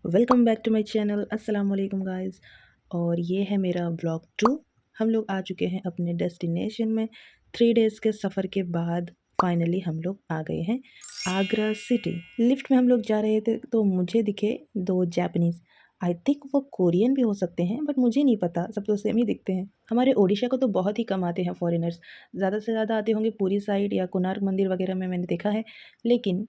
Welcome back to my channel. अस्सलाम वालेकुम guys. और ये है मेरा व्लॉग 2। हम लोग आ चुके हैं अपने डेस्टिनेशन में। 3 डेज़ के सफ़र के बाद फाइनली हम लोग आ गए हैं आगरा सिटी। लिफ्ट में हम लोग जा रहे थे तो मुझे दिखे 2 जैपनीज़। आई थिंक वो कोरियन भी हो सकते हैं बट मुझे नहीं पता, सब तो सेम ही दिखते हैं। हमारे ओडिशा को तो बहुत ही कम आते हैं फॉरेनर्स, ज़्यादा से ज़्यादा आते होंगे पूरी साइड या कोणार्क मंदिर वगैरह में मैंने देखा है। लेकिन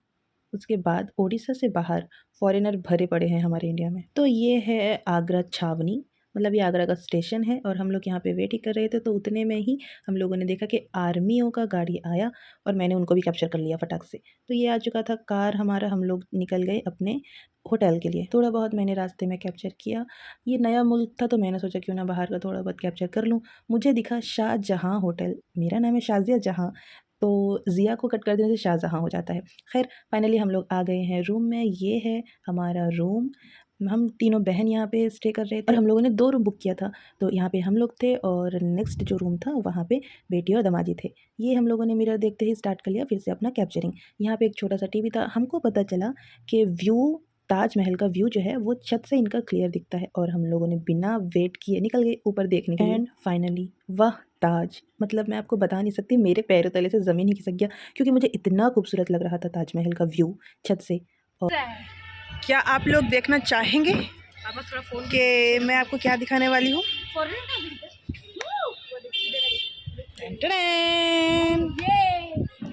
उसके बाद ओडिशा से बाहर फॉरेनर भरे पड़े हैं हमारे इंडिया में। तो ये है आगरा छावनी, मतलब ये आगरा का स्टेशन है और हम लोग यहाँ पे वेट ही कर रहे थे। तो उतने में ही हम लोगों ने देखा कि आर्मियों का गाड़ी आया और मैंने उनको भी कैप्चर कर लिया फटाक से। तो ये आ चुका था कार हमारा, हम लोग निकल गए अपने होटल के लिए। थोड़ा बहुत मैंने रास्ते में कैप्चर किया। ये नया मुल्क था तो मैंने सोचा क्यों ना बाहर का थोड़ा बहुत कैप्चर कर लूँ। मुझे दिखा शाहजहाँ होटल, मेरा नाम है शाज़िया जहाँ, तो ज़िया को कट कर देने से शाहजहाँ हो जाता है। खैर फाइनली हम लोग आ गए हैं रूम में। ये है हमारा रूम। हम तीनों बहन यहाँ पे स्टे कर रहे थे और हम लोगों ने 2 रूम बुक किया था। तो यहाँ पे हम लोग थे और नेक्स्ट जो रूम था वहाँ पे बेटी और दामाजी थे। ये हम लोगों ने मिरर देखते ही स्टार्ट कर लिया फिर से अपना कैप्चरिंग। यहाँ पे एक छोटा सा टीवी था। हमको पता चला कि व्यू, ताजमहल का व्यू जो है वो छत से इनका क्लियर दिखता है और हम लोगों ने बिना वेट किए निकल गए ऊपर देखने के लिए। एंड फाइनली वह ताज, मतलब मैं आपको बता नहीं सकती, मेरे पैरों तले से ज़मीन ही खिसक गया क्योंकि मुझे इतना खूबसूरत लग रहा था ताजमहल का व्यू छत से। और क्या आप लोग देखना चाहेंगे कि मैं आपको क्या दिखाने वाली हूँ?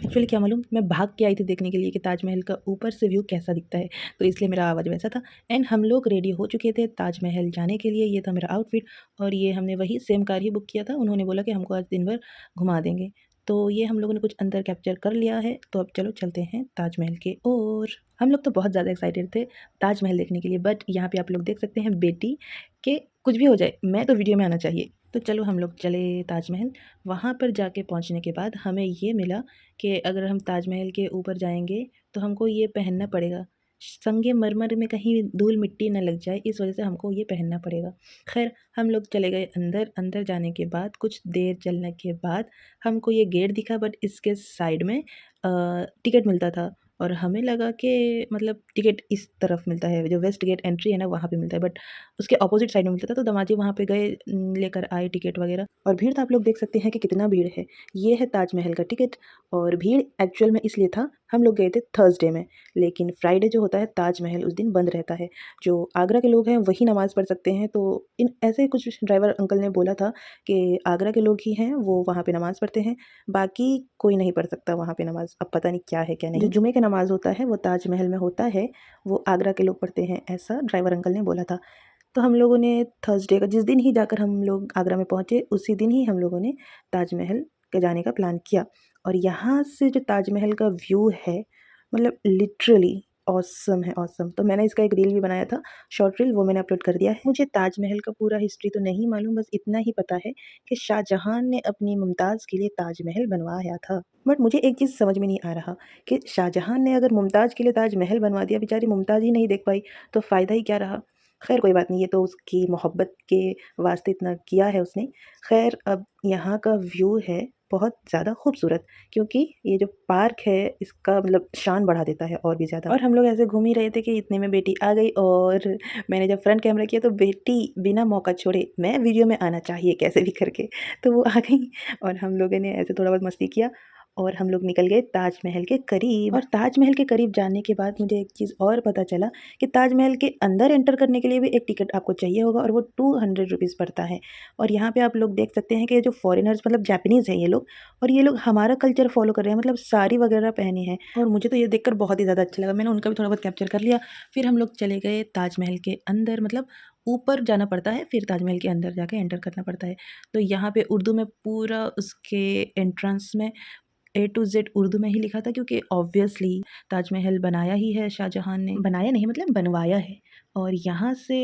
एक्चुअली क्या मालूम, मैं भाग के आई थी देखने के लिए कि ताजमहल का ऊपर से व्यू कैसा दिखता है, तो इसलिए मेरा आवाज़ वैसा था। एंड हम लोग रेडी हो चुके थे ताजमहल जाने के लिए। ये था मेरा आउटफिट और ये हमने वही सेम कार ही बुक किया था। उन्होंने बोला कि हमको आज दिन भर घुमा देंगे। तो ये हम लोगों ने कुछ अंदर कैप्चर कर लिया है। तो अब चलो चलते हैं ताजमहल के ओर। हम लोग तो बहुत ज़्यादा एक्साइटेड थे ताजमहल देखने के लिए, बट यहाँ पे आप लोग देख सकते हैं बेटी के कुछ भी हो जाए मैं तो वीडियो में आना चाहिए। तो चलो हम लोग चले ताजमहल। वहाँ पर जाके पहुँचने के बाद हमें ये मिला कि अगर हम ताजमहल के ऊपर जाएंगे तो हमको ये पहनना पड़ेगा। संगमरमर में कहीं धूल मिट्टी न लग जाए, इस वजह से हमको ये पहनना पड़ेगा। खैर हम लोग चले गए अंदर। अंदर जाने के बाद कुछ देर चलने के बाद हमको ये गेट दिखा, बट इसके साइड में टिकट मिलता था और हमें लगा कि मतलब टिकट इस तरफ मिलता है, जो वेस्ट गेट एंट्री है ना वहाँ पे मिलता है, बट उसके अपोजिट साइड में मिलता था। तो दमाजी वहाँ पे गए, लेकर आए टिकट वगैरह। और भीड़ तो आप लोग देख सकते हैं कि कितना भीड़ है। ये है ताजमहल का टिकट। और भीड़ एक्चुअल में इसलिए था, हम लोग गए थे थर्सडे में, लेकिन फ्राइडे जो होता है ताजमहल उस दिन बंद रहता है। जो आगरा के लोग हैं वही नमाज़ पढ़ सकते हैं। तो इन ऐसे कुछ ड्राइवर अंकल ने बोला था कि आगरा के लोग ही हैं वो वहाँ पे नमाज़ पढ़ते हैं, बाकी कोई नहीं पढ़ सकता वहाँ पे नमाज़। अब पता नहीं क्या है क्या नहीं। जो जुमे का नमाज़ होता है वो ताजमहल में होता है, वो आगरा के लोग पढ़ते हैं, ऐसा ड्राइवर अंकल ने बोला था। तो हम लोगों ने थर्सडे का, जिस दिन ही जाकर हम लोग आगरा में पहुँचे उसी दिन ही हम लोगों ने ताजमहल के जाने का प्लान किया। और यहाँ से जो ताजमहल का व्यू है, मतलब लिटरली ऑसम है, ऑसम। तो मैंने इसका एक रील भी बनाया था, शॉर्ट रील, वो मैंने अपलोड कर दिया है। मुझे ताजमहल का पूरा हिस्ट्री तो नहीं मालूम, बस इतना ही पता है कि शाहजहां ने अपनी मुमताज़ के लिए ताजमहल बनवाया था। बट मुझे एक चीज़ समझ में नहीं आ रहा कि शाहजहां ने अगर मुमताज़ के लिए ताजमहल बनवा दिया, बेचारी मुमताज़ ही नहीं देख पाई, तो फ़ायदा ही क्या रहा। खैर कोई बात नहीं, ये तो उसकी मोहब्बत के वास्ते इतना किया है उसने। खैर अब यहाँ का व्यू है बहुत ज़्यादा खूबसूरत, क्योंकि ये जो पार्क है इसका मतलब शान बढ़ा देता है और भी ज़्यादा। और हम लोग ऐसे घूम ही रहे थे कि इतने में बेटी आ गई और मैंने जब फ्रंट कैमरा किया तो बेटी बिना मौका छोड़े, मैं वीडियो में आना चाहिए कैसे भी करके, तो वो आ गई और हम लोगों ने ऐसे थोड़ा बहुत मस्ती किया और हम लोग निकल गए ताजमहल के करीब। और ताजमहल के करीब जाने के बाद मुझे एक चीज़ और पता चला कि ताजमहल के अंदर एंटर करने के लिए भी एक टिकट आपको चाहिए होगा और वो 200 रुपीज़ पड़ता है। और यहाँ पे आप लोग देख सकते हैं कि जो फॉरेनर्स, मतलब जापानीज़ हैं ये लोग, और ये लोग हमारा कल्चर फॉलो कर रहे हैं, मतलब साड़ी वगैरह पहने हैं। और मुझे तो ये देखकर बहुत ही ज़्यादा अच्छा लगा, मैंने उनका भी थोड़ा बहुत कैप्चर कर लिया। फिर हम लोग चले गए ताजमहल के अंदर, मतलब ऊपर जाना पड़ता है फिर ताजमहल के अंदर जाके एंटर करना पड़ता है। तो यहाँ पे उर्दू में पूरा उसके एंट्रेंस में A to Z उर्दू में ही लिखा था, क्योंकि ऑब्वियसली ताजमहल बनाया ही है शाहजहां ने, बनाया नहीं मतलब बनवाया है। और यहाँ से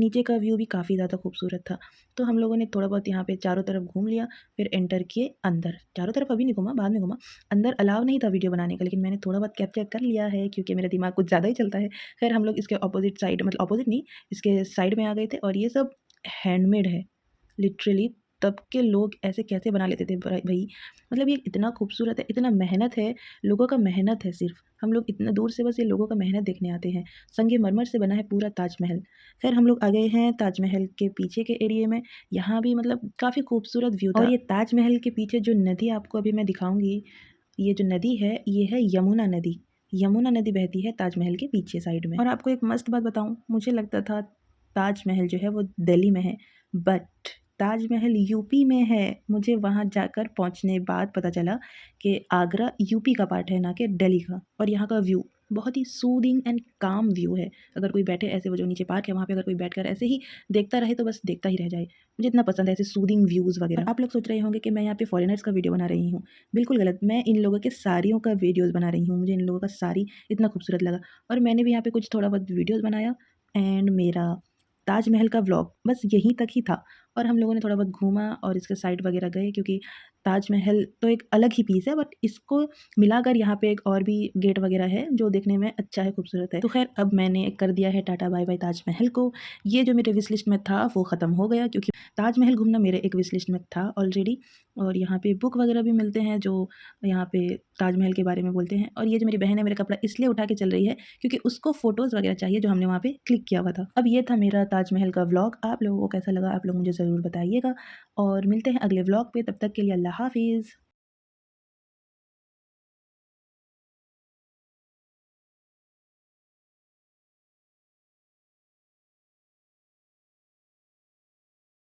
नीचे का व्यू भी काफ़ी ज़्यादा खूबसूरत था। तो हम लोगों ने थोड़ा बहुत यहाँ पे चारों तरफ घूम लिया, फिर एंटर किए अंदर। चारों तरफ अभी नहीं घूमा, बाद में घूमा। अंदर अलाउ नहीं था वीडियो बनाने का, लेकिन मैंने थोड़ा बहुत कैप्चर कर लिया है क्योंकि मेरा दिमाग कुछ ज़्यादा ही चलता है। खैर हम लोग इसके अपोजिट साइड, मतलब अपोजिट नहीं, इसके साइड में आ गए थे और ये सब हैंडमेड है लिटरली। तब के लोग ऐसे कैसे बना लेते थे भाई। मतलब ये इतना खूबसूरत है, इतना मेहनत है, लोगों का मेहनत है सिर्फ। हम लोग इतना दूर से बस ये लोगों का मेहनत देखने आते हैं। संगमरमर से बना है पूरा ताजमहल। खैर हम लोग आ गए हैं ताजमहल के पीछे के एरिया में। यहाँ भी मतलब काफ़ी खूबसूरत व्यू था। और ये ताजमहल के पीछे जो नदी आपको अभी मैं दिखाऊंगी, ये जो नदी है ये है यमुना नदी। यमुना नदी बहती है ताजमहल के पीछे साइड में। और आपको एक मस्त बात बताऊं, मुझे लगता था ताजमहल जो है वो दिल्ली में है, बट ताजमहल यूपी में है। मुझे वहाँ जाकर पहुँचने बाद पता चला कि आगरा यूपी का पार्ट है, ना कि दिल्ली का। और यहाँ का व्यू बहुत ही सूदिंग एंड काम व्यू है। अगर कोई बैठे ऐसे, वो जो नीचे पार्क है वहाँ पे अगर कोई बैठकर ऐसे ही देखता रहे तो बस देखता ही रह जाए। मुझे इतना पसंद है ऐसे सूदिंग व्यूज़ वगैरह। आप लोग सोच रहे होंगे कि मैं यहाँ पे फॉरेनर्स का वीडियो बना रही हूँ। बिल्कुल गलत, मैं इन लोगों के साड़ियों का वीडियोज़ बना रही हूँ। मुझे इन लोगों का साड़ी इतना खूबसूरत लगा और मैंने भी यहाँ पे कुछ थोड़ा बहुत वीडियोज़ बनाया। एंड मेरा ताजमहल का व्लॉग बस यहीं तक ही था। और हम लोगों ने थोड़ा बहुत घूमा और इसके साइड वगैरह गए, क्योंकि ताजमहल तो एक अलग ही पीस है, बट इसको मिलाकर यहाँ पे एक और भी गेट वगैरह है जो देखने में अच्छा है, खूबसूरत है। तो खैर अब मैंने कर दिया है टाटा बाय बाय ताजमहल को। ये जो मेरे विश लिस्ट में था वो ख़त्म हो गया, क्योंकि ताजमहल घूमना मेरे एक विश लिस्ट में था ऑलरेडी। और यहाँ पे बुक वगैरह भी मिलते हैं जो यहाँ पे ताजमहल के बारे में बोलते हैं। और ये जो मेरी बहन है मेरा कपड़ा इसलिए उठा के चल रही है क्योंकि उसको फ़ोटोज़ वगैरह चाहिए जो हमने वहाँ पे क्लिक किया हुआ था। अब ये था मेरा ताजमहल का व्लॉग। आप लोगों को कैसा लगा आप लोग मुझे ज़रूर बताइएगा और मिलते हैं अगले व्लॉग पे। तब तक के लिए अल्लाह हाफ़िज़।